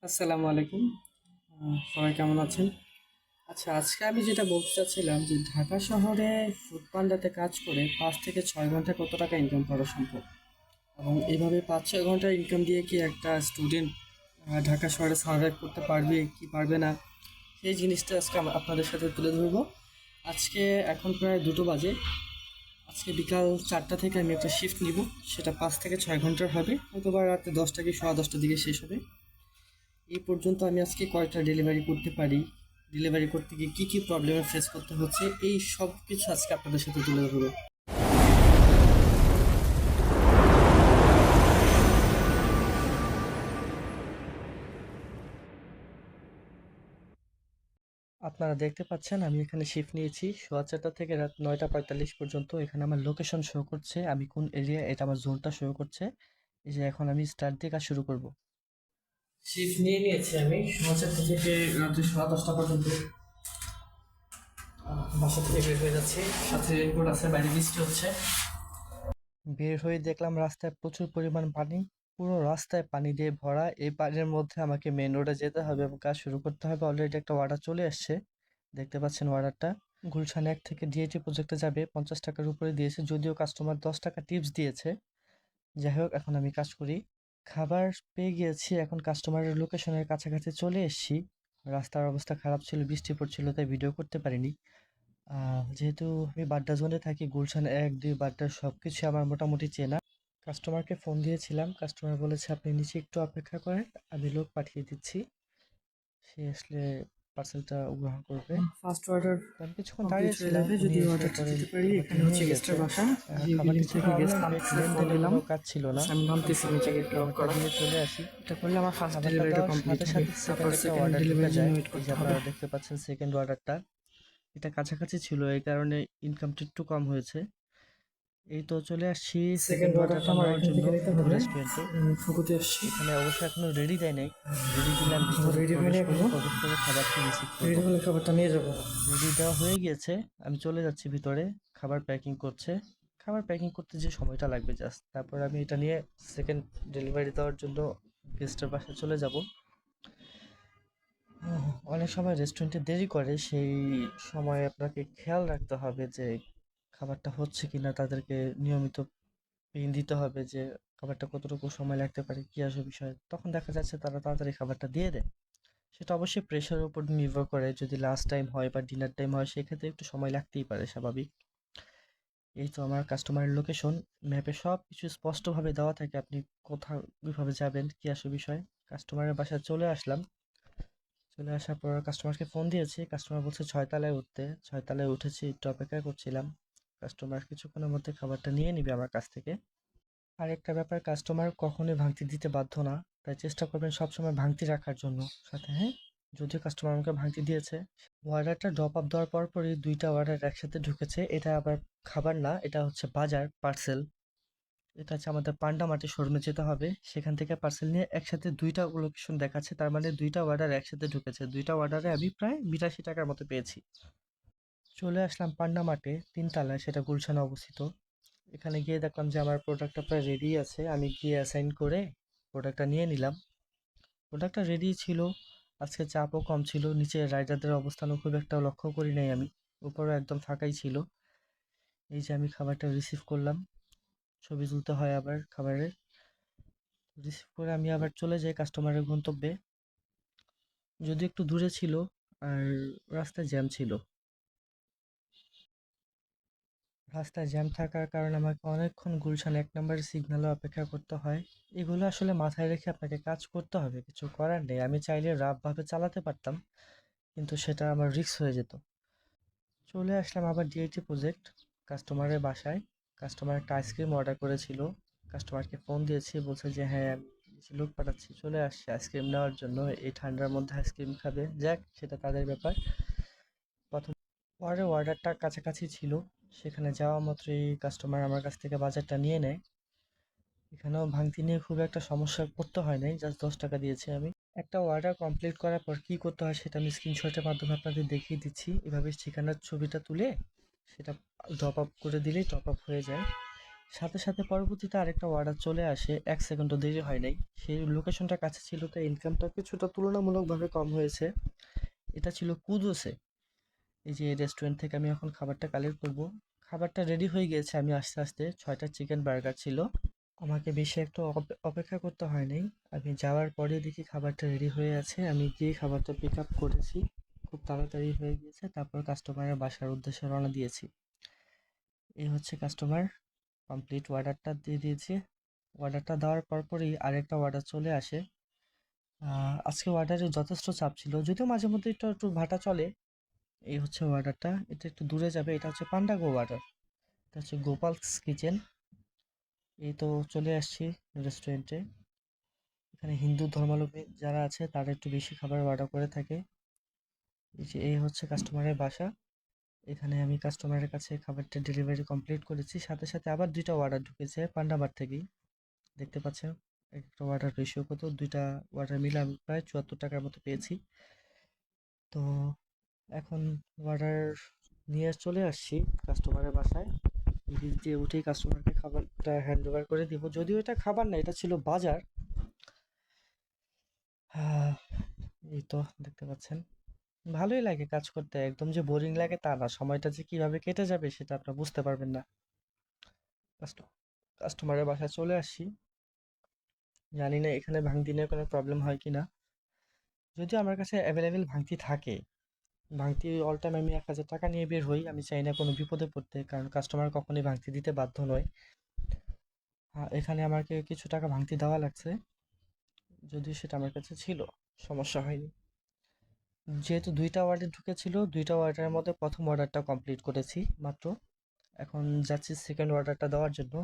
আসসালামু আলাইকুম। সবাই কেমন আছেন? আচ্ছা, আজকে আমি যেটা বলতে চাচ্ছিলাম যে ঢাকা শহরে ফুডপান্ডাতে কাজ করে 5 থেকে 6 ঘন্টা কত টাকা ইনকাম করা সম্ভব, এবং এইভাবে 5-6 ঘন্টা ইনকাম দিয়ে কি একটা স্টুডেন্ট ঢাকা শহরে সার্ভাইভ করতে পারবে কি পারবে না, সেই জিনিসটা আজকে আপনাদের সাথে তুলে ধরবো। আজকে এখন প্রায় 2টো বাজে। আজকে বিকাল 4টা থেকে আমি একটা শিফট নিব। সেটা 5 থেকে 6 ঘন্টার হবে, হয়তো বা রাতে 10টা কি 10:15টার দিকে শেষ হবে। এই পর্যন্ত আমি আজকে কয়টা ডেলিভারি করতে পারি, ডেলিভারি করতে গিয়ে কী কী প্রবলেমে ফেস করতে হচ্ছে, এই সব কিছু আজকে আপনাদের সাথে তুলে ধরবো। আপনারা দেখতে পাচ্ছেন আমি এখানে শিফট নিয়েছি 4:30 থেকে রাত 9টা 45 পর্যন্ত। এখানে আমার লোকেশন শো করছে, আমি কোন এরিয়া, এটা আমার জোনটা শো করছে। এই যে এখন আমি স্টার্ট দিয়ে কাজ শুরু করব। শিফট নিয়ে নিয়েছি আমি 4:30 থেকে রাত 10:30 পর্যন্ত। বাসা থেকে বের হয়ে যাচ্ছি, সাথে রেনকোট আছে, বাইরে বৃষ্টি হচ্ছে। বের হয়ে দেখলাম রাস্তায় প্রচুর পরিমাণ পানি, পুরো রাস্তায় পানি দিয়ে ভরা। এই পানির মধ্যে আমাকে মেন রোডে যেতে হবে এবং কাজ শুরু করতে হবে। অলরেডি একটা অর্ডার চলে আসছে, দেখতে পাচ্ছেন অর্ডারটা। গুলশান 1 থেকে ডিআইটি প্রজেক্টে যাবে, 50 টাকার উপরে দিয়েছে, যদিও কাস্টমার 10 টাকা টিপস দিয়েছে। যাই হোক, এখন আমি কাজ করি। খাবার পেয়ে গিয়েছি, এখন কাস্টমারের লোকেশনের কাছাকাছি চলে এসেছি। রাস্তার অবস্থা খারাপ ছিল, বৃষ্টি পড়ছিল, তাই ভিডিও করতে পারিনি। যেহেতু আমি বাড্ডা জোনে থাকি, গুলশান 1-2 বাড্ডার সবকিছু আমার মোটামুটি চেনা। কাস্টমারকে ফোন দিয়েছিলাম, কাস্টমার বলেছে আপনি নিচে একটু অপেক্ষা করেন, আমি লোক পাঠিয়ে দিচ্ছি, সে আসলে পার্সেলটা গ্রহণ করবে। ফার্স্ট অর্ডার তো আমি কিছুক্ষণ কমপ্লিট হয়ে দাঁড়িয়েছিলাম, যাবে উনি যদি এসে অর্ডারটা পরে দিতে পারি। খাবারটা এখানে নিয়ে হচ্ছে গেছে। গেস্টের বাসা, যে খাবারটি বিল্ডিং থেকে ছিল অনলাইন অনলাইন ফোন লেনদেনের দিলাম, কোনো কাজ ছিল না। আমি নামতেছি সম্পূর্ণ নিচে গিয়ে ড্রপ খাবারটা করা। দিয়ে চলে আসি। এটা করলে আমার ফার্স্ট খাবারটা ডেলিভারিটা দেওয়ার কমপ্লিট সাথে হবে, সাথে তারপর সেকেন্ড একটা সেকেন্ড অর্ডার ঢুকে ডেলিভারির জন্য যায়। ওয়েট এই যে করতে হবে। আপনারা দেখতে পাচ্ছেন সেকেন্ড অর্ডারটা, এটা কাছাকাছি ছিল, এই কারণে ইনকামটা একটু কম হয়েছে। এই তো চলে আসছি সেকেন্ড সেকেন্ড অর্ডারটা অর্ডারটা আমার নেওয়ার এখান জন্য থেকে নিতে নূর হবে। রেস্টুরেন্টে। ফুকুতে আসছি, এখানে অবশ্য এখনো রেডি দেয় নাই, রেডি দিলে আমি ভিতরে রেডি প্রবেশ হয়নি করব, এখনো। প্রবেশ করে খাবারটা রিসিভ করব। রেডি হলে খাবারটা নিয়ে যাবো। রেডি দেওয়া হয়ে গিয়েছে, আমি চলে যাচ্ছি ভিতরে। খাবার প্যাকিং করছে, খাবার প্যাকিং করতে যে সময়টা লাগবে জাস্ট, তারপর আমি এটা নিয়ে সেকেন্ড ডেলিভারি দেওয়ার জন্য গেস্টের বাসায় চলে যাব। অনেক সময় রেস্টুরেন্টে দেরি করে, সেই সময় আপনাকে খেয়াল রাখতে হবে যে খাবারটা হচ্ছে কিনা, তাদেরকে নিয়মিত পিন দিতে হবে যে খাবারটা কতটুকু সময় লাগতে পারে, কি আসে বিষয়। তখন দেখা যাচ্ছে তারা তাড়াতাড়ি খাবারটা দিয়ে দেয়। সেটা অবশ্যই প্রেশারের উপর নির্ভর করে, যদি লাস্ট টাইম হয় বা ডিনার টাইম হয় সেক্ষেত্রে একটু সময় লাগতেই পারে, স্বাভাবিক। এই তো আমার কাস্টমারের লোকেশন, ম্যাপে সব কিছু স্পষ্টভাবে দেওয়া থাকে, আপনি কোথাও কিভাবে যাবেন, কি আসে বিষয়। কাস্টমারের বাসায় চলে আসলাম। চলে আসার পর কাস্টমারকে ফোন দিয়েছি, কাস্টমার বলছে 6 তলায় উঠতে। 6 তলায় উঠেছি, একটু অপেক্ষা করছিলাম। কাস্টমার কিছুক্ষণের মধ্যে খাবারটা নিয়ে নিবে আমার কাছ থেকে। আর একটা ব্যাপার, কাস্টমার কখনোই ভাঙতি দিতে বাধ্য না, তাই চেষ্টা করবেন সবসময় ভাঙতি রাখার জন্য সাথে, হ্যাঁ। যদিও কাস্টমার আমাকে ভাঙতি দিয়েছে। অর্ডারটা ড্রপ আপ দেওয়ার পরপরই 2টা অর্ডার একসাথে ঢুকেছে। এটা আবার খাবার না, এটা হচ্ছে বাজার পার্সেল। এটা হচ্ছে আমাদের পান্ডা মার্টের শোরুমে যেতে হবে, সেখান থেকে পার্সেল নিয়ে একসাথে 2টা লোকেশন দেখাচ্ছে, তার মানে 2টা অর্ডার একসাথে ঢুকেছে। 2টা অর্ডারে আমি প্রায় 82 টাকার মতো পেয়েছি। চলে আসলাম পান্ডা মার্টে, 3 তলায়, সেটা গুলশানে অবস্থিত। এখানে গিয়ে দেখলাম যে আমার প্রোডাক্টটা প্রায় রেডি আছে, আমি গিয়ে অ্যাসাইন করে প্রোডাক্টটা নিয়ে নিলাম। প্রোডাক্টটা রেডি ছিল, আজকে চাপও কম ছিল, নিচে রাইডারদের অবস্থানও খুব একটা লক্ষ্য করি নাই আমি, উপরও একদম ফাঁকাই ছিল। এই যে আমি খাবারটা রিসিভ করলাম, ছবি তুলতে হয় আবার খাবারের। রিসিভ করে আমি আবার চলে যাই কাস্টমারের গন্তব্যে। যদি একটু দূরে ছিল, আর রাস্তায় জ্যাম ছিল। রাস্তায় জ্যাম থাকার কারণে আমাকে অনেকক্ষণ গুলশান 1 নম্বরের সিগন্যালে অপেক্ষা করতে হয়। এগুলো আসলে মাথায় রেখে আপনাকে কাজ করতে হবে, কিছু করার নেই। আমি চাইলে রাফভাবে চালাতে পারতাম, কিন্তু সেটা আমার রিস্ক হয়ে যেত। চলে আসলাম আবার ডিআইটি প্রজেক্ট, কাস্টমারের বাসায়। কাস্টমার একটা আইসক্রিম অর্ডার করেছিল, কাস্টমারকে ফোন দিয়েছি, বলছে যে হ্যাঁ আমি লোক পাঠাচ্ছি, চলে আসছে আইসক্রিম নেওয়ার জন্য। এই ঠান্ডার মধ্যে আইসক্রিম খাবে, যাক সেটা তাদের ব্যাপার। প্রথম পরে অর্ডারটা কাছাকাছি ছিল, সেখানে যাওয়া মাত্রই কাস্টমার আমার কাছ থেকে বাজারটা নিয়ে নেয়। এখানেও ভাঙতি নিয়ে খুব একটা সমস্যায় পড়তে হয় নাই, জাস্ট 10 টাকা দিয়েছি আমি। একটা অর্ডার কমপ্লিট করার পর কি করতে হয় সেটা আমি স্ক্রিনশটের মাধ্যমে আপনাদের দেখিয়ে দিচ্ছি। এভাবে ঠিকানার ছবিটা তুলে সেটা ড্রপ আপ করে দিলেই টপ আপ হয়ে যায়। সাথে সাথে পরবর্তীতে আরেকটা অর্ডার চলে আসে, 1 সেকেন্ডও দেরি হয় নাই। সেই লোকেশনটা কাছে ছিল, তাই ইনকামটা কিছুটা তুলনামূলকভাবে কম হয়েছে। এটা ছিল কুদোসে। এই যে রেস্টুরেন্ট থেকে আমি এখন খাবারটা কালেক্ট করব। খাবারটা রেডি হয়ে গিয়েছে, আমি আস্তে আস্তে 6টা চিকেন বার্গার ছিল। আমাকে বেশি একটা অপেক্ষা করতে হয় নাই। আমি যাওয়ার পরে দেখি খাবারটা রেডি হয়ে আছে, আমি গিয়ে খাবারটা পিক আপ করেছি। খুব তাড়াতাড়ি হয়ে গিয়েছে, তারপর কাস্টমারের বাসার উদ্দেশ্যে রওনা দিয়েছি। এই হচ্ছে কাস্টমার, কমপ্লিট অর্ডারটা দিয়ে দিয়েছি। অর্ডারটা দেওয়ার পরপরই আরেকটা অর্ডার চলে আসে। আজকে অর্ডারে যথেষ্ট চাপ ছিল, যদিও মাঝে মধ্যে একটু একটু ভাটা চলে। এই হচ্ছে অর্ডারটা, এটা একটু দূরে যাবে। এটা হচ্ছে পান্ডাগো অর্ডার, এটা হচ্ছে গোপালস কিচেন। এই তো চলে আসছি রেস্টুরেন্টে। এখানে হিন্দু ধর্মাবলম্বী যারা আছে তারা একটু বেশি খাবার অর্ডার করে থাকে। এই যে এই হচ্ছে কাস্টমারের বাসা। এখানে আমি কাস্টমারের কাছে খাবারটা ডেলিভারি কমপ্লিট করেছি, সাথে সাথে আবার 2টা অর্ডার ঢুকেছে পান্ডাবার থেকেই। দেখতে পাচ্ছেন একটা অর্ডার রেশিও কত, 2টা অর্ডার মিলে আমি প্রায় 74 টাকার মতো পেয়েছি। তো এখন অর্ডার নিয়ে চলে আসছি কাস্টমারের বাসায়। লিফট দিয়ে উঠেই কাস্টমারকে খাবারটা হ্যান্ড ওভার করে দিব, যদিও এটা খাবার না, এটা ছিল বাজার। আহ, এই তো দেখতে পাচ্ছেন, ভালোই লাগে কাজ করতে, একদম যে বোরিং লাগে তা না। সময়টা যে কিভাবে কেটে যাবে সেটা আপনারা বুঝতে পারবেন না। কাস্টমারের বাসায় চলে আসছি, জানি না এখানে ভাঙতিনের কোনো প্রবলেম হয় কি না। যদিও আমার কাছে অ্যাভেলেবেল ভাঙতি থাকে, ভাঙতি অল টাইম আমি 1,000 টাকা নিয়ে বের হই। আমি চাই না কোনো বিপদে পড়তে, কারণ কাস্টমার কখনোই ভাঙতি দিতে বাধ্য নয়। এখানে আমাকে কিছু টাকা ভাঙতি দেওয়া লাগছে, যদিও সেটা আমার কাছে ছিল, সমস্যা হয়নি। যেহেতু 2টা অর্ডার ঢুকেছিল, 2টা অর্ডারের মধ্যে প্রথম অর্ডারটা কমপ্লিট করেছি মাত্র। এখন যাচ্ছি সেকেন্ড অর্ডারটা দেওয়ার জন্য।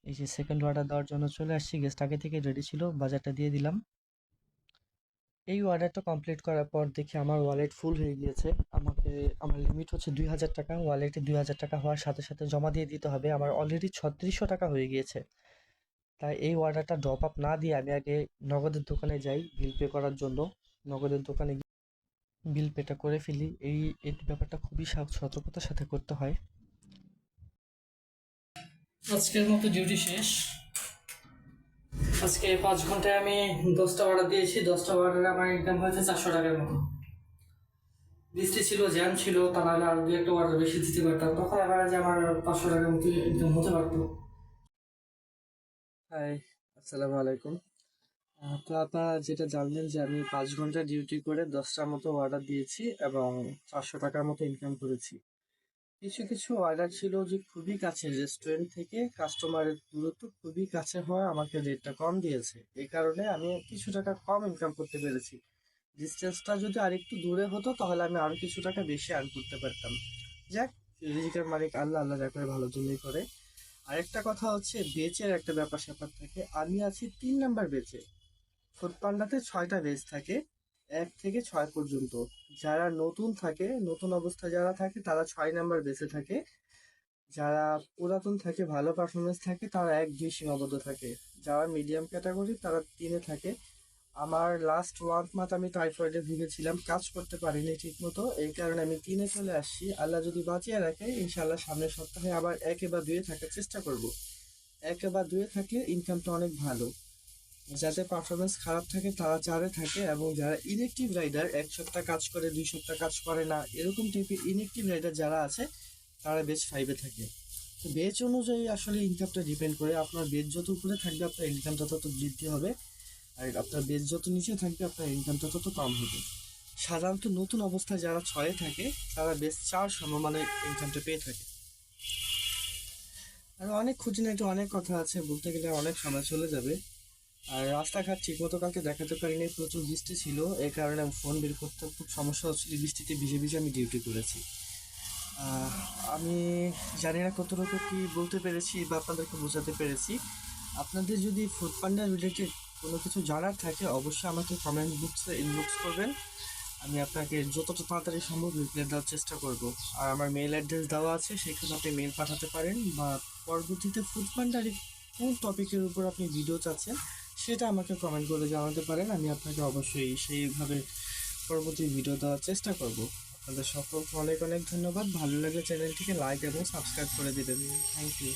এই যে সেকেন্ড অর্ডার দেওয়ার জন্য চলে আসছি, গেস্ট আগে থেকে রেডি ছিল, বাজারটা দিয়ে দিলাম। এই অর্ডারটা কমপ্লিট করার পর দেখি আমার ওয়ালেট ফুল হয়ে গিয়েছে। আমাকে, আমার লিমিট হচ্ছে 2,000 টাকা। ওয়ালেটে 2,000 টাকা হওয়ার সাথে সাথে জমা দিয়ে দিতে হবে। আমার অলরেডি 3600 টাকা হয়ে গিয়েছে। তাই এই অর্ডারটা ড্রপ আপ না দিয়ে আমি আগে নগদের দোকানে যাই বিল পে করার জন্য। নগদের দোকানে বিল পেটা করে ফেলি। এই ব্যাপারটা খুবই সতর্কতার সাথে করতে হয়। আজকের মতো ডিউটি শেষ। আজকে 5 ঘন্টায় আমি 10টা অর্ডার দিয়েছি। 10টা অর্ডারে আমার ইনকাম হয়েছে 400 টাকার মতো। বৃষ্টি ছিল, জ্যাম ছিল, তা নাহলে আরো 2-1টা অর্ডার বেশি দিতে পারতাম, তখন এভারেজে আমার 500 টাকার মতো ইনকাম হতে পারতো। হাই, আসসালামু আলাইকুম। তো আপনারা যেটা জানলেন যে আমি 5 ঘন্টা ডিউটি করে 10টার মতো অর্ডার দিয়েছি এবং 400 টাকার মতো ইনকাম করেছি। কিছু কিছু অর্ডার ছিল যে খুবই কাছে, রেস্টুরেন্ট থেকে কাস্টমারের দূরত্ব খুবই কাছে হয়, আমাকে রেটটা কম দিয়েছে। এই কারণে আমি কিছু টাকা কম ইনকাম করতে পেরেছি। ডিস্টেন্সটা যদি আরেকটু দূরে হতো তাহলে আমি আরো কিছু টাকা বেশি আর্ন করতে পারতাম। যাক, রিজিকের মালিক আল্লাহ, আল্লাহ যা করে ভালোর জন্যই করে। আরেকটা কথা হচ্ছে, বেচের একটা ব্যাপার স্যাপার থাকে। আমি আছি 3 নাম্বার বেচে। ফুড পান্ডাতে 6টা বেচ থাকে, 1 থেকে 6 পর্যন্ত। যারা নতুন থাকে, নতুন অবস্থায় যারা থাকে তারা 6 নাম্বার বেচে থাকে। যারা পুরাতন থাকে, ভালো পারফরমেন্স থাকে, তারা 1-2 সীমাবদ্ধ থাকে। যারা মিডিয়াম ক্যাটাগরি তারা 3-এ থাকে। আমার লাস্ট 1 মান্থ আমি টাইফয়েডে ভুগেছিলাম, কাজ করতে পারিনি ঠিক মতো, এই কারণে আমি 3-এ চলে আসছি। আল্লাহ যদি বাঁচিয়ে রাখে, ইনশাল্লাহ সামনের সপ্তাহে আবার 1-এ বা 2-এ থাকার চেষ্টা করব। 1-এ বা 2-এ থাকলে ইনকামটা অনেক ভালো। যাদের পারফরমেন্স খারাপ থাকে তারা 4-এ থাকে, এবং যারা ইনএক্টিভ রাইডার, 1 সপ্তাহ কাজ করে 2 সপ্তাহ কাজ করে না, এরকম টাইপের ইনএক্টিভ রাইডার যারা আছে তারা বেচ 5-এ থাকে। তো বেচ অনুযায়ী আসলে ইনকামটা ডিপেন্ড করে। আপনার বেচ যত উপরে থাকবে আপনার ইনকামটা তত বৃদ্ধি হবে, আর আপনার বেচ যত নিচে থাকবে আপনার ইনকামটা তত কম হবে। সাধারণত নতুন অবস্থায় যারা 6-এ থাকে তারা বেচ 4 সমমানের ইনকামটা পেয়ে থাকে। আর অনেক খুঁটিনাটি অনেক কথা আছে, বলতে গেলে অনেক সময় চলে যাবে। আর রাস্তাঘাট ঠিক মতো কালকে দেখাতে পারিনি, প্রচুর বৃষ্টি ছিল, এই কারণে ফোন বের করতে খুব সমস্যা হচ্ছিল। বৃষ্টিতে ভিজে ভিজে আমি ডিউটি করেছি। আহ, আমি জানি না কতটুকু কি বলতে পেরেছি বা আপনাদেরকে বোঝাতে পেরেছি। আপনাদের যদি ফুড পান্ডা রিলেটেড কোনো কিছু জানার থাকে অবশ্যই আমাকে কমেন্ট বক্সে ইনবক্স করবেন। আমি আপনাকে যতটা তাড়াতাড়ি সম্ভব রিপ্লাই দেওয়ার চেষ্টা করব। আর আমার মেল অ্যাড্রেস দেওয়া আছে, সেখানে আপনি মেল পাঠাতে পারেন, বা পরবর্তীতে ফুড পান্ডার কোন টপিকের উপর আপনি ভিডিও চাচ্ছেন সেটা আমাকে কমেন্ট করে জানাতে পারেন। আমি আপনাকে অবশ্যই সেইভাবে পরবর্তী ভিডিও দেওয়ার চেষ্টা করব। আপনাদের সকলকে অনেক অনেক ধন্যবাদ। ভালো লাগলে চ্যানেলটিকে লাইক এবং সাবস্ক্রাইব করে দেবেন। Thank you.